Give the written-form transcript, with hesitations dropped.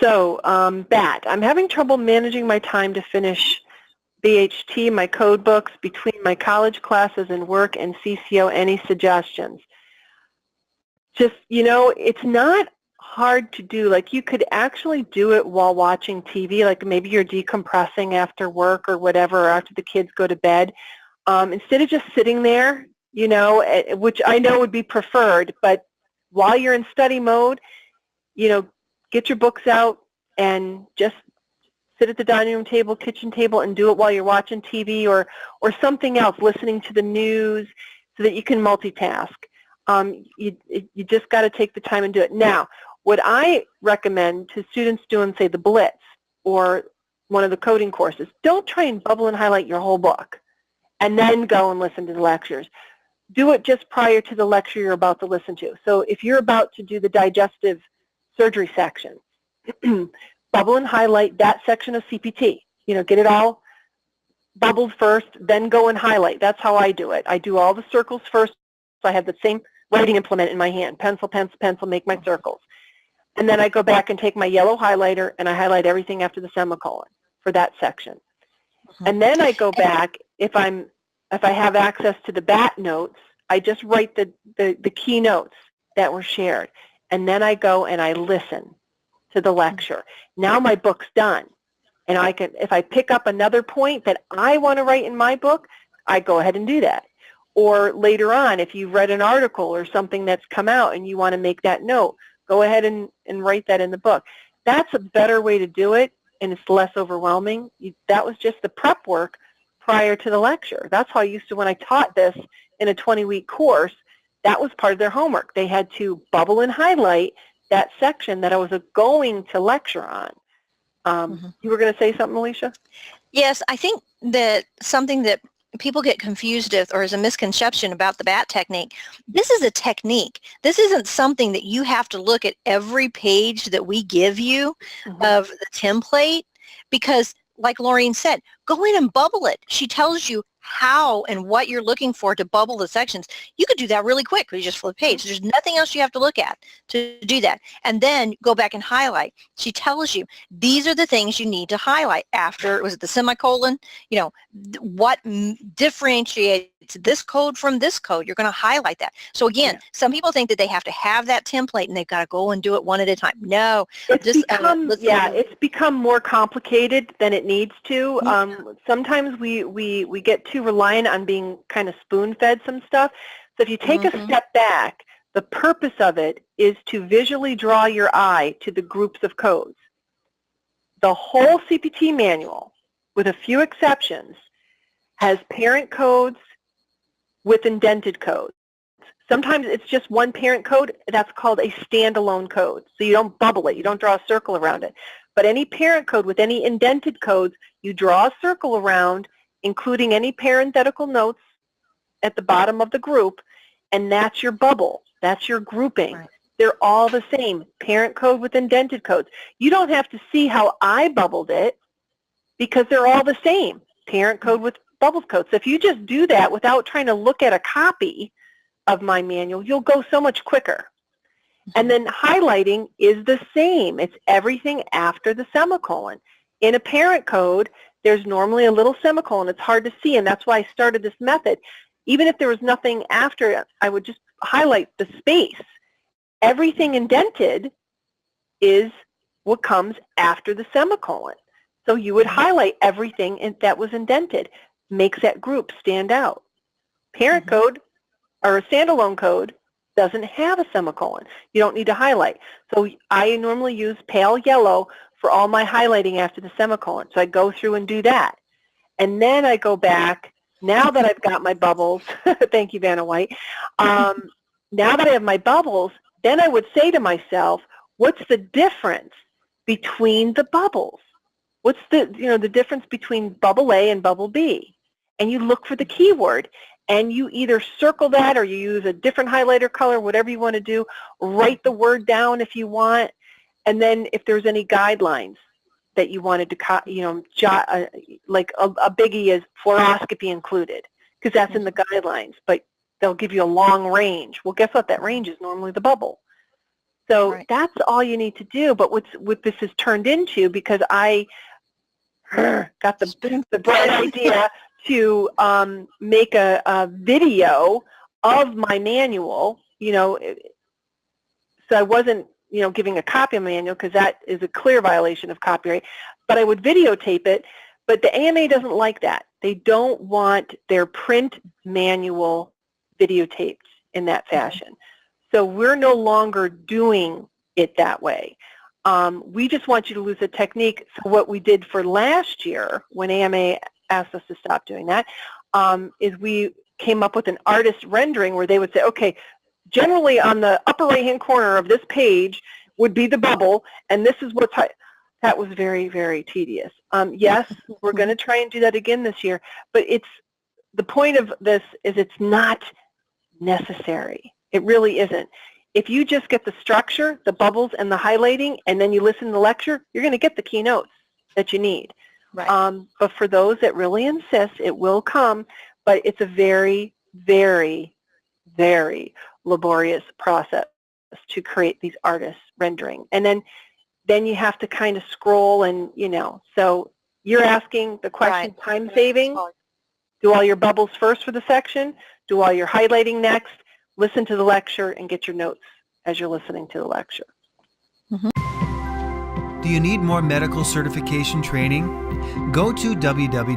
So, BHAT. I'm having trouble managing my time to finish BHT, my code books, between my college classes and work and CCO. Any suggestions? Just, it's not hard to do. Like, you could actually do it while watching TV, like maybe you're decompressing after work or whatever, or after the kids go to bed. Instead of just sitting there, which I know would be preferred, but while you're in study mode, get your books out and just sit at the dining room table, kitchen table, and do it while you're watching TV or something else, listening to the news, so that you can multitask. You just got to take the time and do it. Now, what I recommend to students doing, say, the Blitz or one of the coding courses, don't try and bubble and highlight your whole book and then go and listen to the lectures. Do it just prior to the lecture you're about to listen to. So if you're about to do the digestive surgery section, bubble and highlight that section of CPT. Get it all bubbled first, then go and highlight. That's how I do it. I do all the circles first, so I have the same writing implement in my hand. Pencil, pencil, pencil, make my circles. And then I go back and take my yellow highlighter and I highlight everything after the semicolon for that section. And then I go back, if I have access to the BHAT notes, I just write the key notes that were shared. And then I go and I listen to the lecture. Now my book's done. And if I pick up another point that I want to write in my book, I go ahead and do that. Or later on, if you've read an article or something that's come out and you want to make that note, go ahead and write that in the book. That's a better way to do it, and it's less overwhelming. That was just the prep work prior to the lecture. That's how I used to, when I taught this in a 20-week course, that was part of their homework. They had to bubble and highlight that section that I was going to lecture on. You were going to say something, Alicia? Yes, I think that something that people get confused with, or is a misconception about the BHAT technique, this is a technique. This isn't something that you have to look at every page that we give you of the template, because like Laureen said, go in and bubble it. She tells you how and what you're looking for to bubble the sections. You could do that really quick. You just flip the page. There's nothing else you have to look at to do that. And then go back and highlight. She tells you these are the things you need to highlight after, was it the semicolon? What differentiates this code from this code? You're going to highlight that. So again, some people think that they have to have that template and they've got to go and do it one at a time. No. It's become more complicated than it needs to. Sometimes we get too reliant on being kind of spoon-fed some stuff. So if you take a step back, the purpose of it is to visually draw your eye to the groups of codes. The whole CPT manual, with a few exceptions, has parent codes with indented codes. Sometimes it's just one parent code. That's called a standalone code. So you don't bubble it. You don't draw a circle around it. But any parent code with any indented codes, you draw a circle around, including any parenthetical notes at the bottom of the group, and that's your bubble. That's your grouping. Right. They're all the same. Parent code with indented codes. You don't have to see how I bubbled it because they're all the same. Parent code with bubbled codes. So if you just do that without trying to look at a copy of my manual, you'll go so much quicker. And then highlighting is the same. It's everything after the semicolon. In a parent code, there's normally a little semicolon. It's hard to see, and that's why I started this method. Even if there was nothing after it, I would just highlight the space. Everything indented is what comes after the semicolon. So you would highlight everything that was indented. Makes that group stand out. Parent code, or a standalone code, doesn't have a semicolon. You don't need to highlight. So I normally use pale yellow for all my highlighting after the semicolon. So I go through and do that. And then I go back, now that I've got my bubbles, thank you, Vanna White, now that I have my bubbles, then I would say to myself, what's the difference between the bubbles? What's the difference between bubble A and bubble B? And you look for the keyword. And you either circle that or you use a different highlighter color, whatever you want to do. Write the word down if you want. And then if there's any guidelines that you wanted to, jot, like a biggie is fluoroscopy included, because that's in the guidelines. But they'll give you a long range. Well, guess what? That range is normally the bubble. So Right. that's all you need to do. But what this has turned into, because I got the bright idea to make a video of my manual, so I wasn't, giving a copy of my manual, because that is a clear violation of copyright, but I would videotape it. But the AMA doesn't like that. They don't want their print manual videotaped in that fashion. So we're no longer doing it that way. We just want you to use a technique. So what we did for last year, when AMA asked us to stop doing that, is we came up with an artist rendering where they would say, okay, generally on the upper right-hand corner of this page would be the bubble, and this is what's that was very, very tedious. Yes, we're going to try and do that again this year, but the point of this is it's not necessary. It really isn't. If you just get the structure, the bubbles, and the highlighting, and then you listen to the lecture, you're going to get the keynotes that you need. Right. But for those that really insist, it will come, but it's a very, very, very laborious process to create these artist rendering. And then you have to kind of scroll and, so you're asking the question, Right. time saving, do all your bubbles first for the section, do all your highlighting next, listen to the lecture, and get your notes as you're listening to the lecture. Do you need more medical certification training? Go to www.cco.us